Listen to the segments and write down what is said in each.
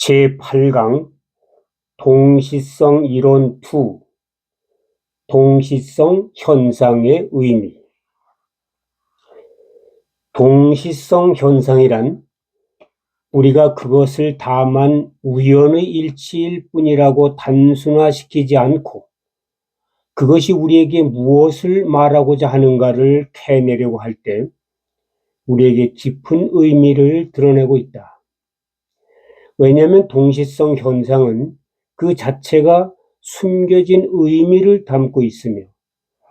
제8강 동시성 이론 2 동시성 현상의 의미. 동시성 현상이란 우리가 그것을 다만 우연의 일치일 뿐이라고 단순화시키지 않고 그것이 우리에게 무엇을 말하고자 하는가를 캐내려고 할 때 우리에게 깊은 의미를 드러내고 있다. 왜냐하면 동시성 현상은 그 자체가 숨겨진 의미를 담고 있으며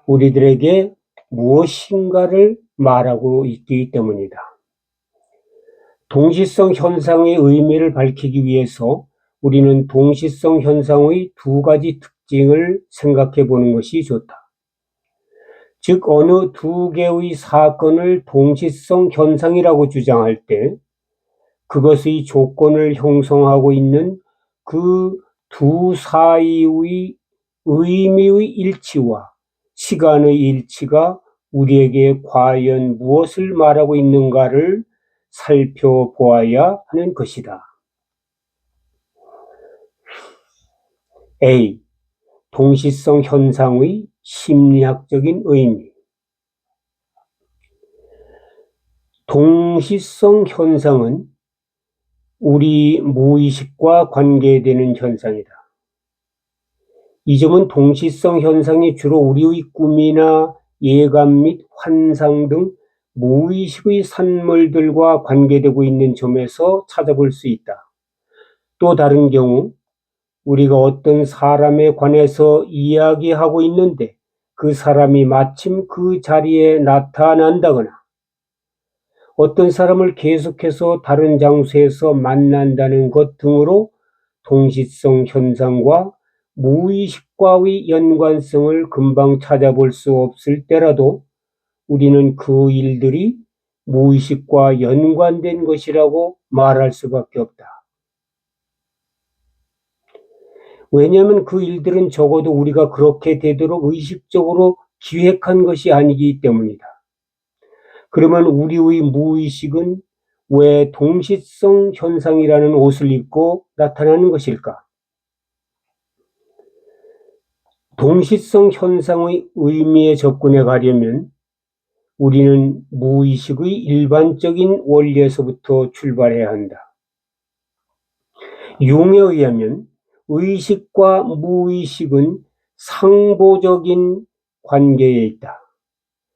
우리들에게 무엇인가를 말하고 있기 때문이다. 동시성 현상의 의미를 밝히기 위해서 우리는 동시성 현상의 두 가지 특징을 생각해 보는 것이 좋다. 즉, 어느 두 개의 사건을 동시성 현상이라고 주장할 때 그것의 조건을 형성하고 있는 그 두 사이의 의미의 일치와 시간의 일치가 우리에게 과연 무엇을 말하고 있는가를 살펴보아야 하는 것이다. A. 동시성 현상의 심리학적인 의미. 동시성 현상은 우리 무의식과 관계되는 현상이다. 이 점은 동시성 현상이 주로 우리의 꿈이나 예감 및 환상 등 무의식의 산물들과 관계되고 있는 점에서 찾아볼 수 있다. 또 다른 경우 우리가 어떤 사람에 관해서 이야기하고 있는데 그 사람이 마침 그 자리에 나타난다거나 어떤 사람을 계속해서 다른 장소에서 만난다는 것 등으로 동시성 현상과 무의식과의 연관성을 금방 찾아볼 수 없을 때라도 우리는 그 일들이 무의식과 연관된 것이라고 말할 수밖에 없다. 왜냐하면 그 일들은 적어도 우리가 그렇게 되도록 의식적으로 기획한 것이 아니기 때문이다. 그러면 우리의 무의식은 왜 동시성 현상이라는 옷을 입고 나타나는 것일까? 동시성 현상의 의미에 접근해 가려면 우리는 무의식의 일반적인 원리에서부터 출발해야 한다. 융에 의하면 의식과 무의식은 상보적인 관계에 있다.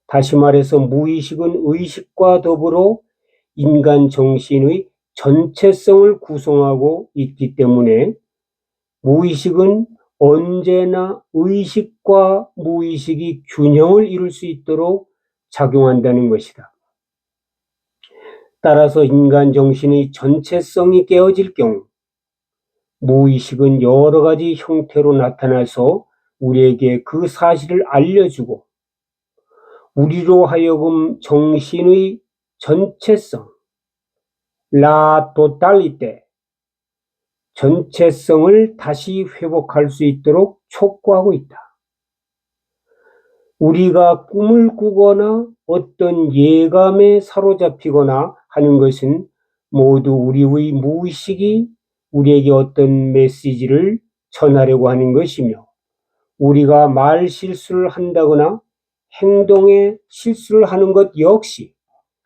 다시 말해서 무의식은 의식과 더불어 인간 정신의 전체성을 구성하고 있기 때문에 무의식은 언제나 의식과 무의식이 균형을 이룰 수 있도록 작용한다는 것이다. 따라서 인간 정신의 전체성이 깨어질 경우 무의식은 여러 가지 형태로 나타나서 우리에게 그 사실을 알려주고 우리로 하여금 정신의 전체성, 라 토탈리테, 전체성을 다시 회복할 수 있도록 촉구하고 있다. 우리가 꿈을 꾸거나 어떤 예감에 사로잡히거나 하는 것은 모두 우리의 무의식이 우리에게 어떤 메시지를 전하려고 하는 것이며 우리가 말 실수를 한다거나 행동에 실수를 하는 것 역시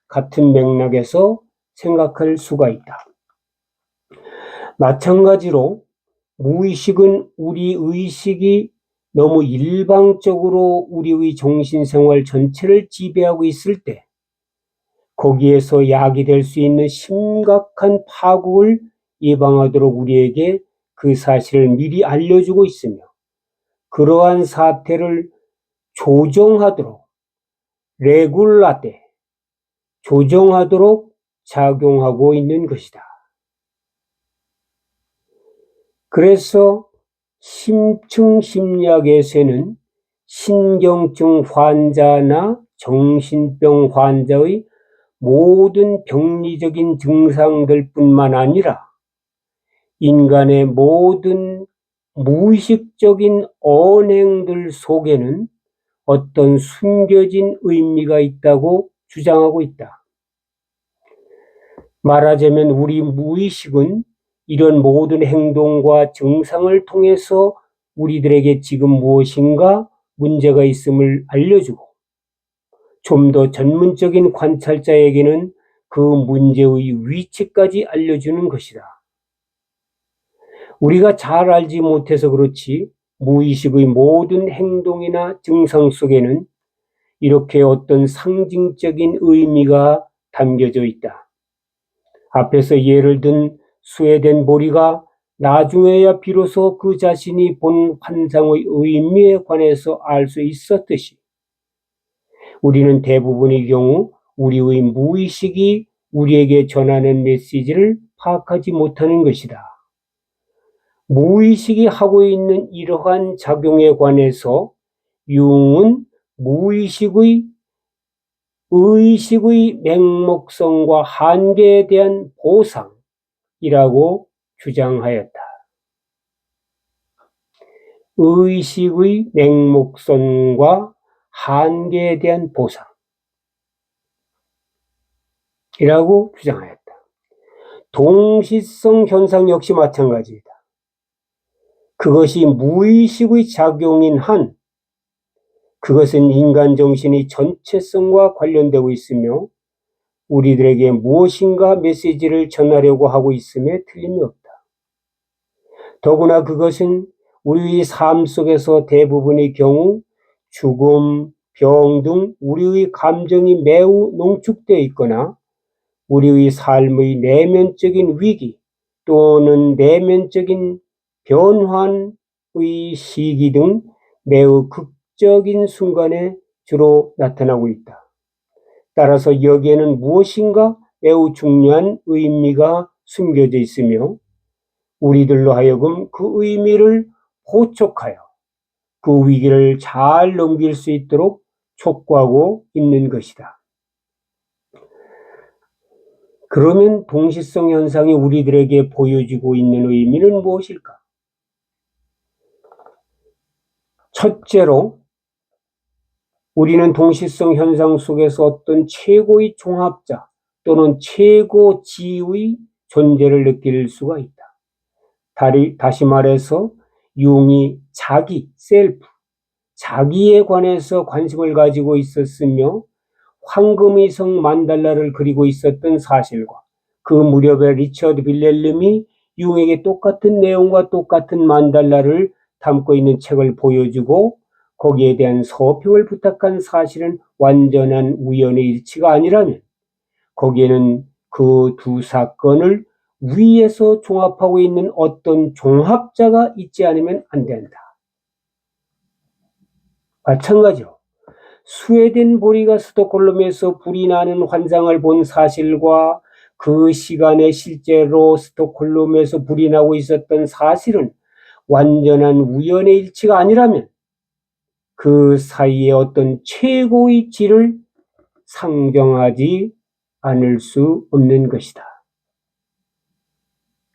같은 맥락에서 생각할 수가 있다. 마찬가지로 무의식은 우리 의식이 너무 일방적으로 우리의 정신생활 전체를 지배하고 있을 때 거기에서 야기될 수 있는 심각한 파국을 예방하도록 우리에게 그 사실을 미리 알려주고 있으며 그러한 사태를 조정하도록 레굴라테, 조정하도록 작용하고 있는 것이다. 그래서 심층 심리학에서는 신경증 환자나 정신병 환자의 모든 병리적인 증상들뿐만 아니라 인간의 모든 무의식적인 언행들 속에는 어떤 숨겨진 의미가 있다고 주장하고 있다. 말하자면 우리 무의식은 이런 모든 행동과 증상을 통해서 우리들에게 지금 무엇인가 문제가 있음을 알려주고 좀 더 전문적인 관찰자에게는 그 문제의 위치까지 알려주는 것이다. 우리가 잘 알지 못해서 그렇지 무의식의 모든 행동이나 증상 속에는 이렇게 어떤 상징적인 의미가 담겨져 있다. 앞에서 예를 든 스웨덴 보리가 나중에야 비로소 그 자신이 본 환상의 의미에 관해서 알 수 있었듯이 우리는 대부분의 경우 우리의 무의식이 우리에게 전하는 메시지를 파악하지 못하는 것이다. 무의식이 하고 있는 이러한 작용에 관해서 융은 무의식의 의식의 맹목성과 한계에 대한 보상이라고 주장하였다. 의식의 맹목성과 한계에 대한 보상이라고 주장하였다. 동시성 현상 역시 마찬가지이다. 그것이 무의식의 작용인 한 그것은 인간 정신의 전체성과 관련되고 있으며 우리들에게 무엇인가 메시지를 전하려고 하고 있음에 틀림이 없다. 더구나 그것은 우리의 삶 속에서 대부분의 경우 죽음, 병 등 우리의 감정이 매우 농축되어 있거나 우리의 삶의 내면적인 위기 또는 내면적인 변환의 시기 등 매우 극적인 순간에 주로 나타나고 있다. 따라서 여기에는 무엇인가 매우 중요한 의미가 숨겨져 있으며 우리들로 하여금 그 의미를 포촉하여 그 위기를 잘 넘길 수 있도록 촉구하고 있는 것이다. 그러면 동시성 현상이 우리들에게 보여주고 있는 의미는 무엇일까? 첫째로 우리는 동시성 현상 속에서 어떤 최고의 종합자 또는 최고지의 존재를 느낄 수가 있다. 다시 말해서 융이 자기, 셀프, 자기에 관해서 관심을 가지고 있었으며 황금의 성 만달라를 그리고 있었던 사실과 그 무렵에 리처드 빌렐름이 융에게 똑같은 내용과 똑같은 만달라를 담고 있는 책을 보여주고 거기에 대한 서평을 부탁한 사실은 완전한 우연의 일치가 아니라면 거기에는 그 두 사건을 위에서 종합하고 있는 어떤 종합자가 있지 않으면 안 된다. 마찬가지로 스웨덴 보리가 스톡홀름에서 불이 나는 환상을 본 사실과 그 시간에 실제로 스톡홀름에서 불이 나고 있었던 사실은 완전한 우연의 일치가 아니라면 그 사이에 어떤 최고의 질을 상정하지 않을 수 없는 것이다.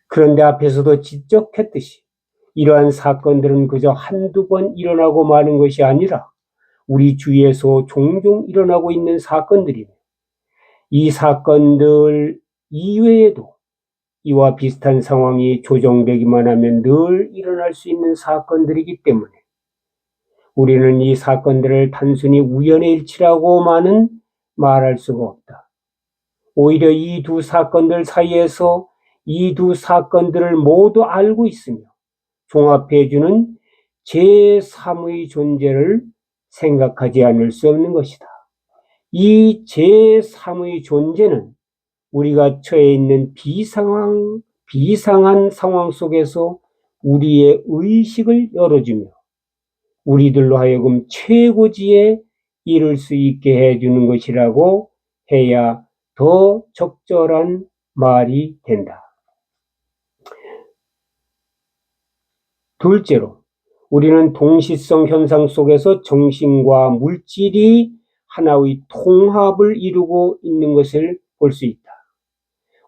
그런데 앞에서도 지적했듯이 이러한 사건들은 그저 한두 번 일어나고 마는 것이 아니라 우리 주위에서 종종 일어나고 있는 사건들이며 이 사건들 이외에도 이와 비슷한 상황이 조정되기만 하면 늘 일어날 수 있는 사건들이기 때문에 우리는 이 사건들을 단순히 우연의 일치라고만은 말할 수가 없다. 오히려 이 두 사건들 사이에서 이 두 사건들을 모두 알고 있으며 종합해주는 제3의 존재를 생각하지 않을 수 없는 것이다. 이 제3의 존재는 우리가 처해 있는 비상한 상황 속에서 우리의 의식을 열어주며 우리들로 하여금 최고지에 이를 수 있게 해주는 것이라고 해야 더 적절한 말이 된다. 둘째로, 우리는 동시성 현상 속에서 정신과 물질이 하나의 통합을 이루고 있는 것을 볼 수 있다.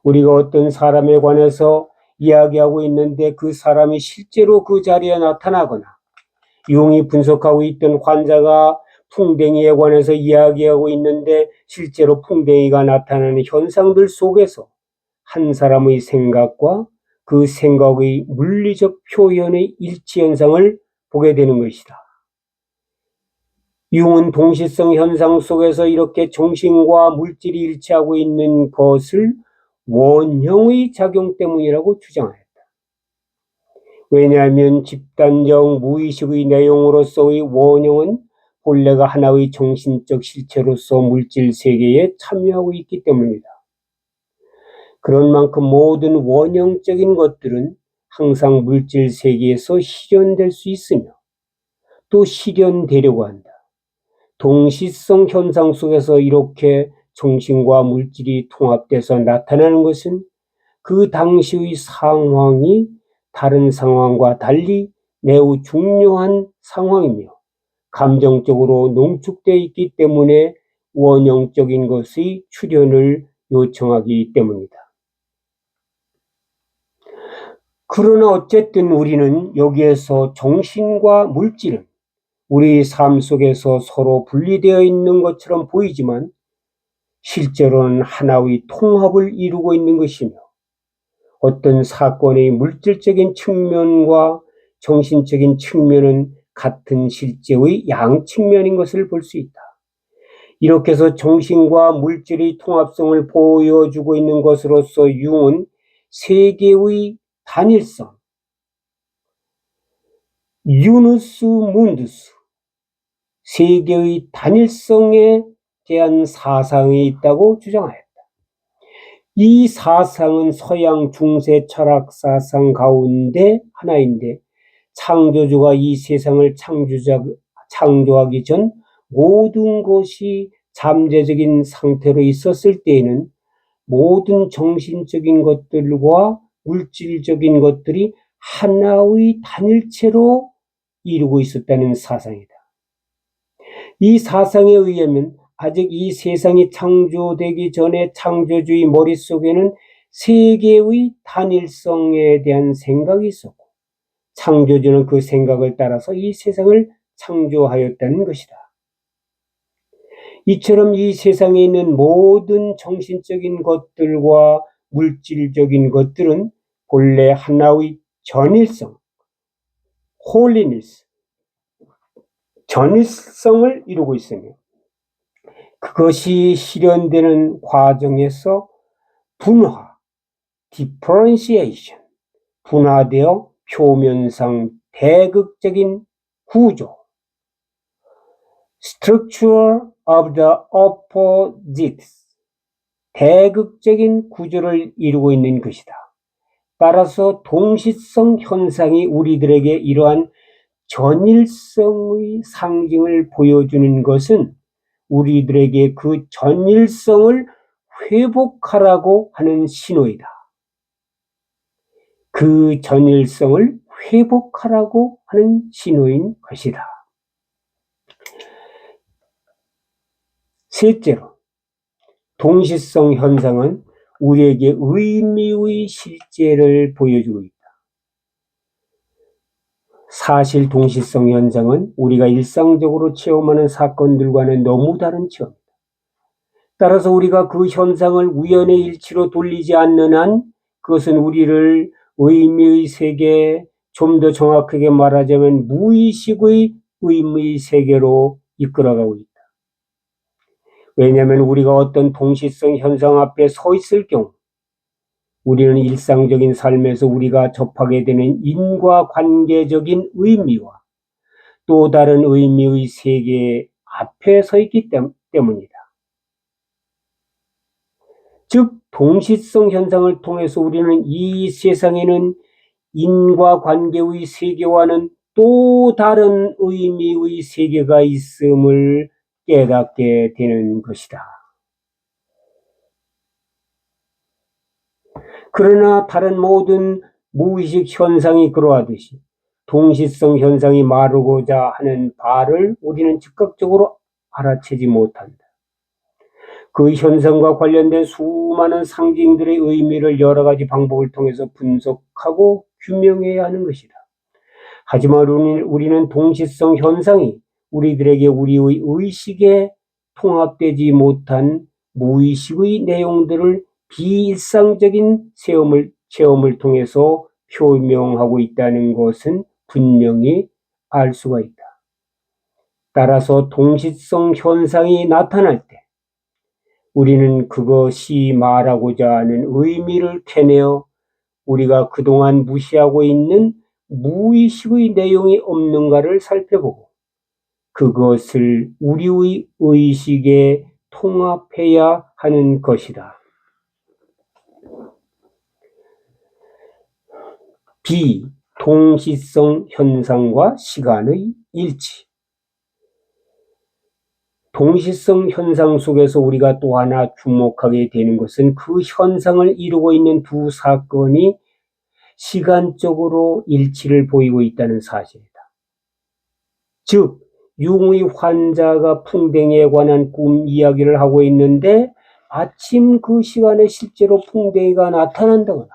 우리가 어떤 사람에 관해서 이야기하고 있는데 그 사람이 실제로 그 자리에 나타나거나 융이 분석하고 있던 환자가 풍뎅이에 관해서 이야기하고 있는데 실제로 풍뎅이가 나타나는 현상들 속에서 한 사람의 생각과 그 생각의 물리적 표현의 일치 현상을 보게 되는 것이다. 융은 동시성 현상 속에서 이렇게 정신과 물질이 일치하고 있는 것을 원형의 작용 때문이라고 주장하였다. 왜냐하면 집단적 무의식의 내용으로서의 원형은 본래가 하나의 정신적 실체로서 물질 세계에 참여하고 있기 때문이다. 그런 만큼 모든 원형적인 것들은 항상 물질 세계에서 실현될 수 있으며 또 실현되려고 한다. 동시성 현상 속에서 이렇게 정신과 물질이 통합돼서 나타나는 것은 그 당시의 상황이 다른 상황과 달리 매우 중요한 상황이며 감정적으로 농축되어 있기 때문에 원형적인 것의 출현을 요청하기 때문이다. 그러나 어쨌든 우리는 여기에서 정신과 물질은 우리 삶 속에서 서로 분리되어 있는 것처럼 보이지만 실제로는 하나의 통합을 이루고 있는 것이며 어떤 사건의 물질적인 측면과 정신적인 측면은 같은 실제의 양측면인 것을 볼 수 있다. 이렇게 해서 정신과 물질의 통합성을 보여주고 있는 것으로서 융은 세계의 단일성, 유누스 문두스, 세계의 단일성에 대한 사상이 있다고 주장하였다. 이 사상은 서양 중세 철학 사상 가운데 하나인데 창조주가 이 세상을 창조하기 전 모든 것이 잠재적인 상태로 있었을 때에는 모든 정신적인 것들과 물질적인 것들이 하나의 단일체로 이루고 있었다는 사상이다. 이 사상에 의하면 아직 이 세상이 창조되기 전에 창조주의 머릿속에는 세계의 단일성에 대한 생각이 있었고 창조주는 그 생각을 따라서 이 세상을 창조하였다는 것이다. 이처럼 이 세상에 있는 모든 정신적인 것들과 물질적인 것들은 본래 하나의 전일성, 홀리니스, 전일성을 이루고 있으며 그것이 실현되는 과정에서 분화, differentiation, 분화되어 표면상 대극적인 구조, structure of the opposites, 대극적인 구조를 이루고 있는 것이다. 따라서 동시성 현상이 우리들에게 이러한 전일성의 상징을 보여주는 것은 우리들에게 그 전일성을 회복하라고 하는 신호이다. 그 전일성을 회복하라고 하는 신호인 것이다. 셋째로, 동시성 현상은 우리에게 의미의 실제를 보여주고 있다. 사실 동시성 현상은 우리가 일상적으로 체험하는 사건들과는 너무 다른 체험이다. 따라서 우리가 그 현상을 우연의 일치로 돌리지 않는 한 그것은 우리를 의미의 세계, 좀 더 정확하게 말하자면 무의식의 의미의 세계로 이끌어가고 있다. 왜냐하면 우리가 어떤 동시성 현상 앞에 서 있을 경우 우리는 일상적인 삶에서 우리가 접하게 되는 인과관계적인 의미와 또 다른 의미의 세계 앞에 서 있기 때문이다. 즉 동시성 현상을 통해서 우리는 이 세상에는 인과관계의 세계와는 또 다른 의미의 세계가 있음을 깨닫게 되는 것이다. 그러나 다른 모든 무의식 현상이 그러하듯이 동시성 현상이 말하고자 하는 바를 우리는 즉각적으로 알아채지 못한다. 그 현상과 관련된 수많은 상징들의 의미를 여러 가지 방법을 통해서 분석하고 규명해야 하는 것이다. 하지만 우리는 동시성 현상이 우리들에게 우리의 의식에 통합되지 못한 무의식의 내용들을 비일상적인 체험을 체험을 통해서 표명하고 있다는 것은 분명히 알 수가 있다. 따라서 동시성 현상이 나타날 때 우리는 그것이 말하고자 하는 의미를 캐내어 우리가 그동안 무시하고 있는 무의식의 내용이 없는가를 살펴보고 그것을 우리의 의식에 통합해야 하는 것이다. 비동시성 현상과 시간의 일치. 동시성 현상 속에서 우리가 또 하나 주목하게 되는 것은 그 현상을 이루고 있는 두 사건이 시간적으로 일치를 보이고 있다는 사실이다. 즉, 융의 환자가 풍뎅이에 관한 꿈 이야기를 하고 있는데 마침 그 시간에 실제로 풍뎅이가 나타난다거나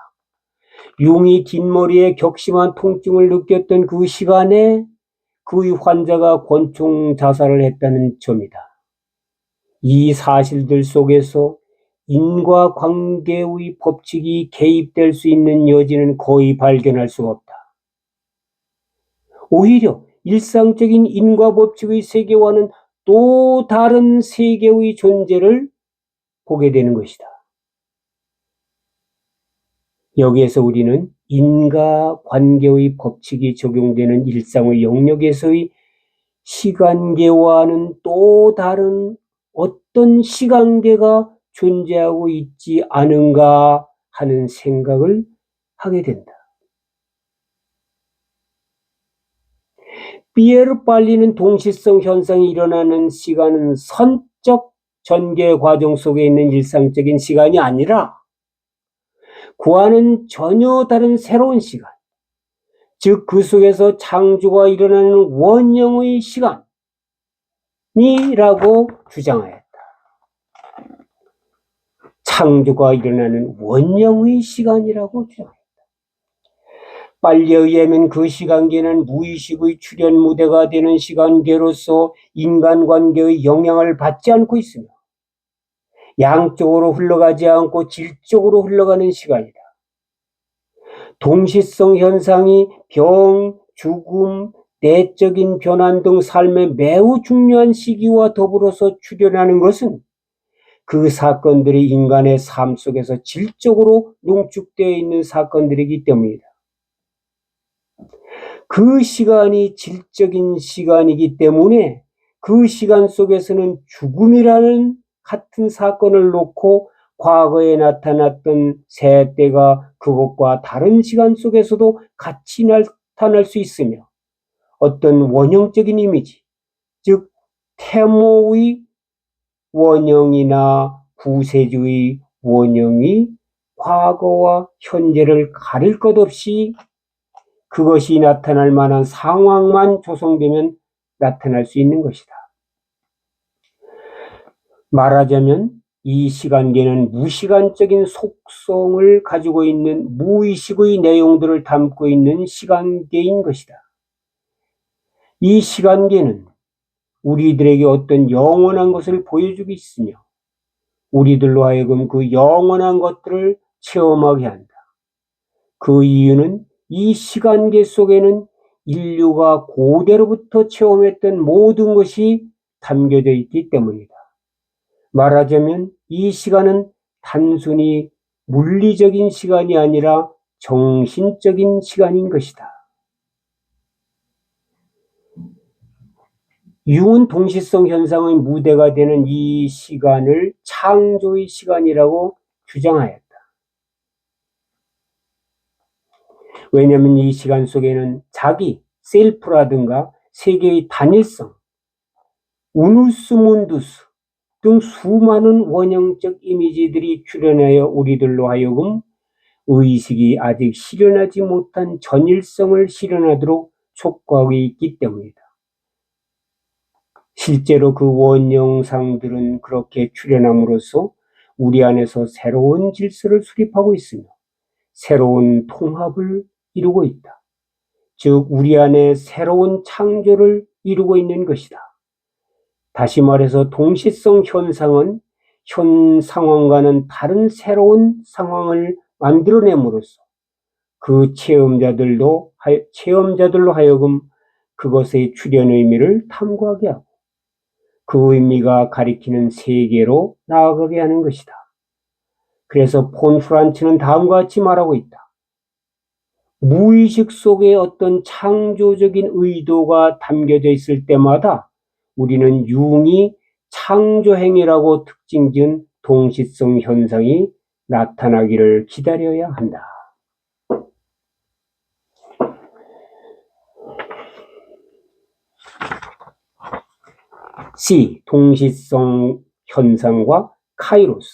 융이 뒷머리에 격심한 통증을 느꼈던 그 시간에 그 환자가 권총 자살을 했다는 점이다. 이 사실들 속에서 인과관계의 법칙이 개입될 수 있는 여지는 거의 발견할 수가 없다. 오히려 일상적인 인과법칙의 세계와는 또 다른 세계의 존재를 보게 되는 것이다. 여기에서 우리는 인과관계의 법칙이 적용되는 일상의 영역에서의 시간계와는 또 다른 어떤 시간계가 존재하고 있지 않은가 하는 생각을 하게 된다. 피에르 빨리는 동시성 현상이 일어나는 시간은 선적 전개 과정 속에 있는 일상적인 시간이 아니라 그와는 전혀 다른 새로운 시간, 즉 그 속에서 창조가 일어나는 원형의 시간이라고 주장하였다. 창조가 일어나는 원형의 시간이라고 주장했다. 빨리에 의하면 그 시간계는 무의식의 출현 무대가 되는 시간계로서 인간관계의 영향을 받지 않고 있으며 양쪽으로 흘러가지 않고 질적으로 흘러가는 시간이다. 동시성 현상이 병, 죽음, 내적인 변환 등 삶의 매우 중요한 시기와 더불어서 출현하는 것은 그 사건들이 인간의 삶 속에서 질적으로 농축되어 있는 사건들이기 때문이다. 그 시간이 질적인 시간이기 때문에 그 시간 속에서는 죽음이라는 같은 사건을 놓고 과거에 나타났던 새 때가 그것과 다른 시간 속에서도 같이 나타날 수 있으며 어떤 원형적인 이미지, 즉 태모의 원형이나 구세주의 원형이 과거와 현재를 가릴 것 없이 그것이 나타날 만한 상황만 조성되면 나타날 수 있는 것이다. 말하자면 이 시간계는 무시간적인 속성을 가지고 있는 무의식의 내용들을 담고 있는 시간계인 것이다. 이 시간계는 우리들에게 어떤 영원한 것을 보여주고 있으며 우리들로 하여금 그 영원한 것들을 체험하게 한다. 그 이유는 이 시간계 속에는 인류가 고대로부터 체험했던 모든 것이 담겨져 있기 때문이다. 말하자면 이 시간은 단순히 물리적인 시간이 아니라 정신적인 시간인 것이다. 융은 동시성 현상의 무대가 되는 이 시간을 창조의 시간이라고 주장하였다. 왜냐하면 이 시간 속에는 자기, 셀프라든가 세계의 단일성, 우누스 문두스 등 수많은 원형적 이미지들이 출현하여 우리들로 하여금 의식이 아직 실현하지 못한 전일성을 실현하도록 촉구하고 있기 때문이다. 실제로 그 원형상들은 그렇게 출현함으로써 우리 안에서 새로운 질서를 수립하고 있으며 새로운 통합을 이루고 있다. 즉 우리 안에 새로운 창조를 이루고 있는 것이다. 다시 말해서 동시성 현상은 현 상황과는 다른 새로운 상황을 만들어냄으로써 그 체험자들로 하여금 그것의 출현 의미를 탐구하게 하고 그 의미가 가리키는 세계로 나아가게 하는 것이다. 그래서 폰 프란츠는 다음과 같이 말하고 있다. 무의식 속에 어떤 창조적인 의도가 담겨져 있을 때마다 우리는 융이 창조행위라고 특징 지은 동시성 현상이 나타나기를 기다려야 한다. C. 동시성 현상과 카이로스.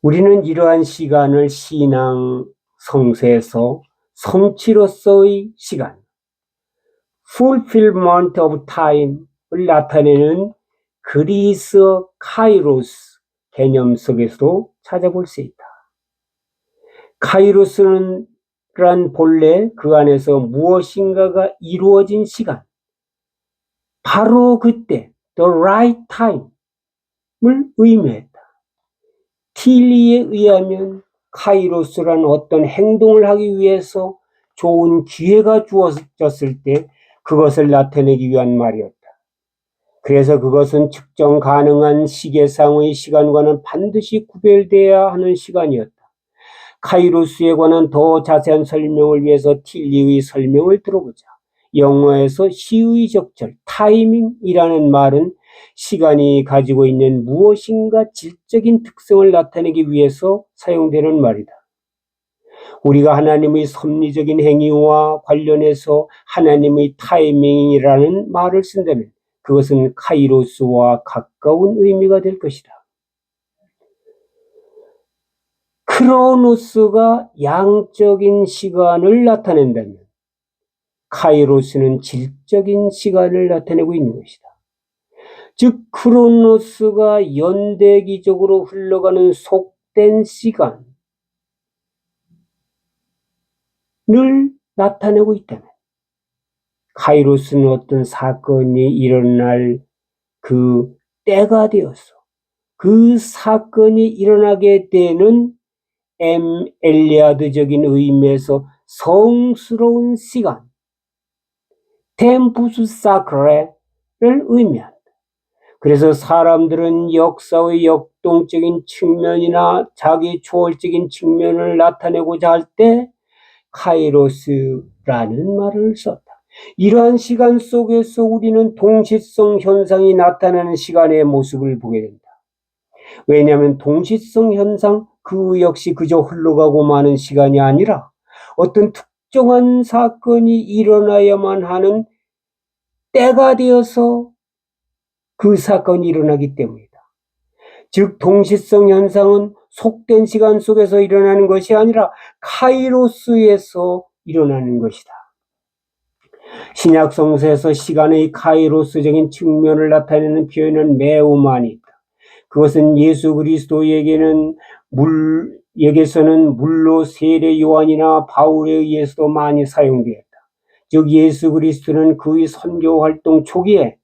우리는 이러한 시간을 신앙 성서에서 성취로서의 시간, fulfillment of time을 나타내는 그리스어 카이로스 개념 속에서도 찾아볼 수 있다. 카이로스는 본래 그 안에서 무엇인가가 이루어진 시간, 바로 그때 the right time을 의미했다. 틸리에 의하면 카이로스란 어떤 행동을 하기 위해서 좋은 기회가 주어졌을 때 그것을 나타내기 위한 말이었다. 그래서 그것은 측정 가능한 시계상의 시간과는 반드시 구별되어야 하는 시간이었다. 카이로스에 관한 더 자세한 설명을 위해서 틸리의 설명을 들어보자. 영어에서 시의 적절, 타이밍이라는 말은 시간이 가지고 있는 무엇인가 질적인 특성을 나타내기 위해서 사용되는 말이다. 우리가 하나님의 섭리적인 행위와 관련해서 하나님의 타이밍이라는 말을 쓴다면 그것은 카이로스와 가까운 의미가 될 것이다. 크로노스가 양적인 시간을 나타낸다면 카이로스는 질적인 시간을 나타내고 있는 것이다. 즉 크로노스가 연대기적으로 흘러가는 속된 시간을 나타내고 있다면 카이로스는 어떤 사건이 일어날 그 때가 되어서 그 사건이 일어나게 되는 엘리아드적인 의미에서 성스러운 시간, 템푸스 사크레를 의미한다. 그래서 사람들은 역사의 역동적인 측면이나 자기 초월적인 측면을 나타내고자 할 때 카이로스라는 말을 썼다. 이러한 시간 속에서 우리는 동시성 현상이 나타나는 시간의 모습을 보게 된다. 왜냐하면 동시성 현상 그 역시 그저 흘러가고 마는 시간이 아니라 어떤 특정한 사건이 일어나야만 하는 때가 되어서 그 사건이 일어나기 때문이다. 즉 동시성 현상은 속된 시간 속에서 일어나는 것이 아니라 카이로스에서 일어나는 것이다. 신약 성서에서 시간의 카이로스적인 측면을 나타내는 표현은 매우 많이 있다. 그것은 예수 그리스도에게서는 물로 세례 요한이나 바울에 의해서도 많이 사용되었다. 즉 예수 그리스도는 그의 선교 활동 초기에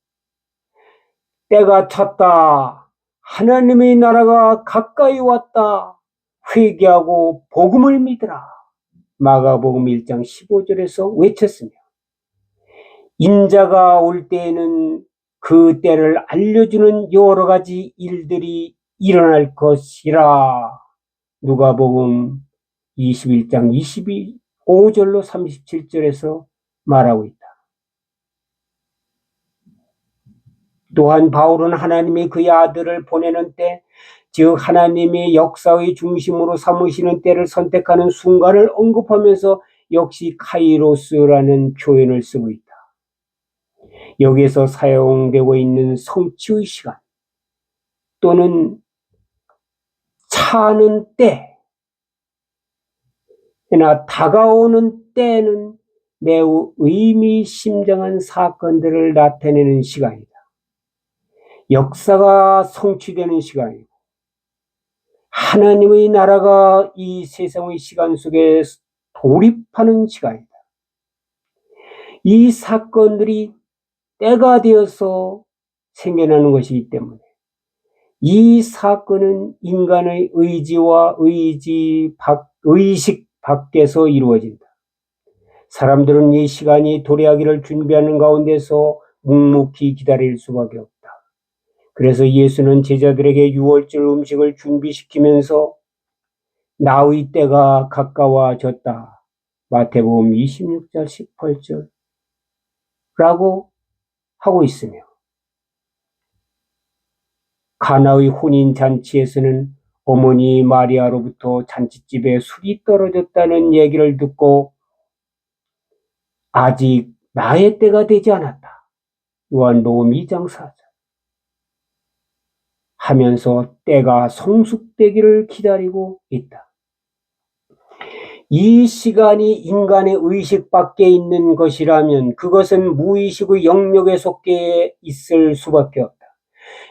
때가 찼다, 하나님의 나라가 가까이 왔다, 회개하고 복음을 믿으라, 마가복음 1장 15절에서 외쳤으며 인자가 올 때에는 그 때를 알려주는 여러 가지 일들이 일어날 것이라, 누가복음 21장 25절로 37절에서 말하고 있다. 또한 바울은 하나님이 그의 아들을 보내는 때, 즉 하나님의 역사의 중심으로 삼으시는 때를 선택하는 순간을 언급하면서 역시 카이로스라는 표현을 쓰고 있다. 여기에서 사용되고 있는 성취의 시간 또는 차는 때나 다가오는 때는 매우 의미심장한 사건들을 나타내는 시간이다. 역사가 성취되는 시간이고 하나님의 나라가 이 세상의 시간 속에 돌입하는 시간이다. 이 사건들이 때가 되어서 생겨나는 것이기 때문에 이 사건은 인간의 의지와 의식 밖에서 이루어진다. 사람들은 이 시간이 도래하기를 준비하는 가운데서 묵묵히 기다릴 수밖에 없다. 그래서 예수는 제자들에게 유월절 음식을 준비시키면서 나의 때가 가까워졌다. 마태복음 26장 18절 라고 하고 있으며, 가나의 혼인잔치에서는 어머니 마리아로부터 잔치집에 술이 떨어졌다는 얘기를 듣고 아직 나의 때가 되지 않았다. 요한복음 2장 4절 하면서 때가 성숙되기를 기다리고 있다. 이 시간이 인간의 의식 밖에 있는 것이라면 그것은 무의식의 영역에 속해 있을 수밖에 없다.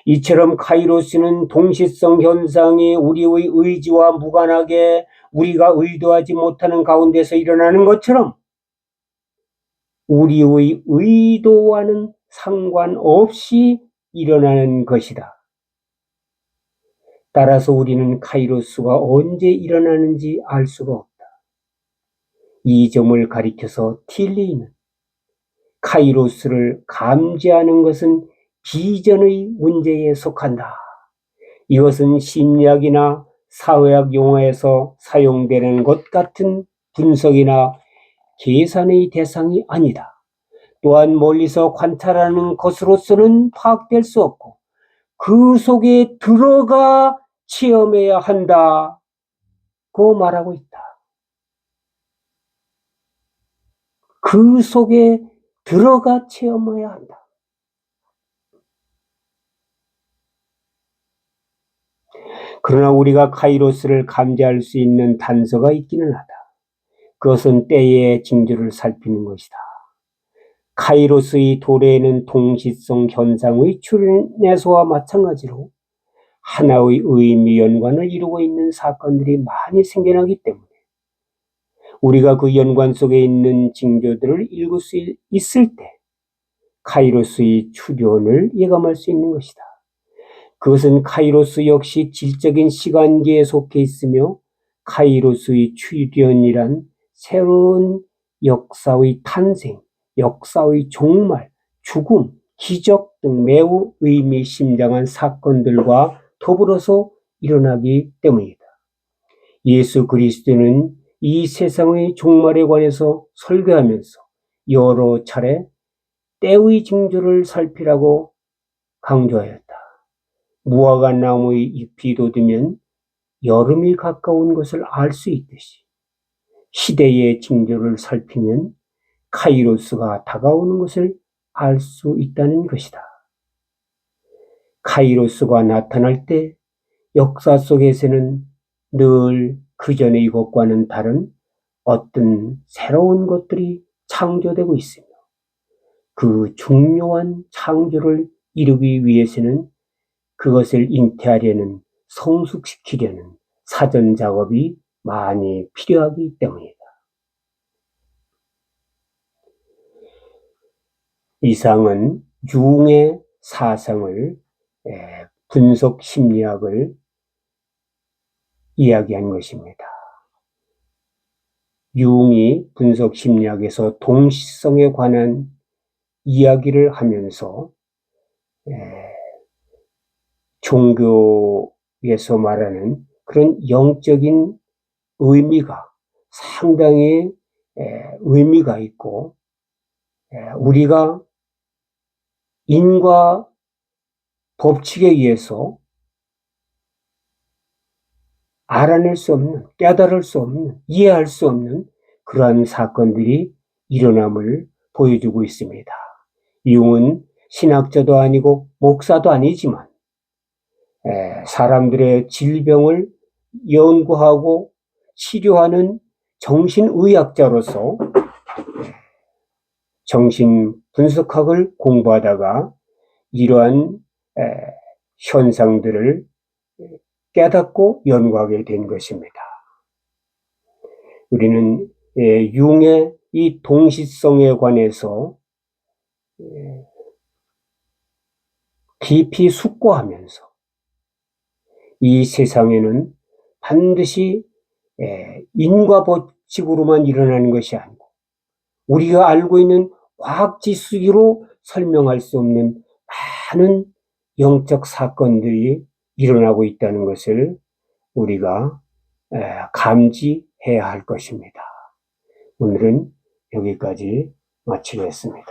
이처럼 카이로스는 동시성 현상이 우리의 의지와 무관하게 우리가 의도하지 못하는 가운데서 일어나는 것처럼 우리의 의도와는 상관없이 일어나는 것이다. 따라서 우리는 카이로스가 언제 일어나는지 알 수가 없다. 이 점을 가리켜서 틸리는 카이로스를 감지하는 것은 비전의 문제에 속한다. 이것은 심리학이나 사회학 용어에서 사용되는 것 같은 분석이나 계산의 대상이 아니다. 또한 멀리서 관찰하는 것으로서는 파악될 수 없고 그 속에 들어가 체험해야 한다고 말하고 있다. 그 속에 들어가 체험해야 한다. 그러나 우리가 카이로스를 감지할 수 있는 단서가 있기는 하다. 그것은 때의 징조를 살피는 것이다. 카이로스의 도래에는 동시성 현상의 출현에서와 마찬가지로 하나의 의미 연관을 이루고 있는 사건들이 많이 생겨나기 때문에 우리가 그 연관 속에 있는 징조들을 읽을 수 있을 때 카이로스의 출현을 예감할 수 있는 것이다. 그것은 카이로스 역시 질적인 시간계에 속해 있으며 카이로스의 출현이란 새로운 역사의 탄생, 역사의 종말, 죽음, 기적 등 매우 의미심장한 사건들과 더불어서 일어나기 때문이다. 예수 그리스도는 이 세상의 종말에 관해서 설교하면서 여러 차례 때의 징조를 살피라고 강조하였다. 무화과 나무의 잎이 돋으면 여름이 가까운 것을 알 수 있듯이 시대의 징조를 살피면 카이로스가 다가오는 것을 알 수 있다는 것이다. 카이로스가 나타날 때 역사 속에서는 늘 그전의 것과는 다른 어떤 새로운 것들이 창조되고 있으며 그 중요한 창조를 이루기 위해서는 그것을 잉태하려는, 성숙시키려는 사전 작업이 많이 필요하기 때문이다. 이상은 융의 사상을, 분석 심리학을 이야기한 것입니다. 융이 분석 심리학에서 동시성에 관한 이야기를 하면서 종교에서 말하는 그런 영적인 의미가 상당히 의미가 있고 우리가 인과 법칙에 의해서 알아낼 수 없는, 깨달을 수 없는, 이해할 수 없는 그러한 사건들이 일어남을 보여주고 있습니다. 융은 신학자도 아니고 목사도 아니지만 사람들의 질병을 연구하고 치료하는 정신의학자로서 정신분석학을 공부하다가 이러한 현상들을 깨닫고 연구하게 된 것입니다. 우리는 융의 이 동시성에 관해서 깊이 숙고하면서 이 세상에는 반드시 인과 법칙으로만 일어나는 것이 아니고 우리가 알고 있는 과학 지식으로 설명할 수 없는 많은 영적 사건들이 일어나고 있다는 것을 우리가 감지해야 할 것입니다. 오늘은 여기까지 마치겠습니다.